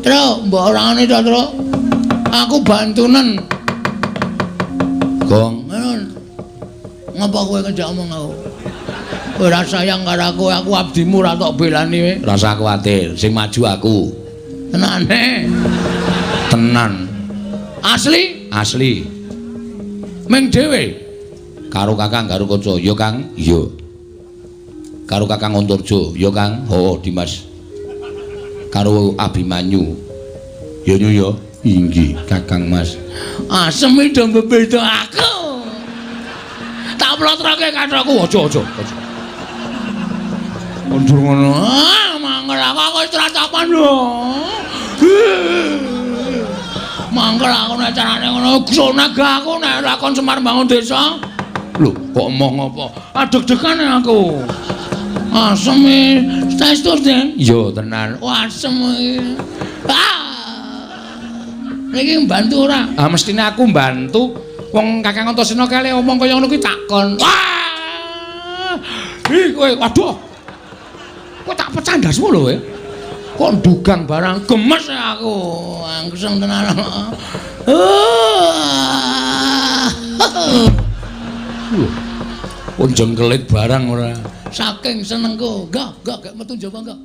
Truk, mbok orangane to, Truk. Aku bantunen. Gong. Ngapa kowe ngejak omong aku? Ora sayang karo aku abdimu ra tok belani kowe. Ora usah kuwatir, sing maju aku. Tenane. Tenan. Asli? Asli. Ming dhewe. Karo Kakang Garukaca, ya Kang, iya. Karo Kakang Antarja, ya Kang. Oh, Dimas. Karo Abimanyu. Ya nyu ya. Inggih, Kakang Mas. Asem do bebeda aku. Tak plotroke kathokku. Aja. Mundur ngono. Mangkel aku wis tracapan lho. Mangkel aku nek carane ngono, sonaga aku nek lakon Semar Bangun Desa. Lho, kok omong apa? Adeg-degan aku. Asem testus Den. Iya, tenan. Wah, asem iki. Niki mbantu ora? Ah, mestine aku mbantu. Wong Kakang Antasena kale omong kaya ngono kuwi takon. Wah! Ih kowe, waduh. Kowe tak pecah ndasmu lho kowe. Kok ndugang barang gemes aku. Angseng tenan. Kok jengkelit barang ora. Saking senengku. Enggak, gak metu njaba enggak.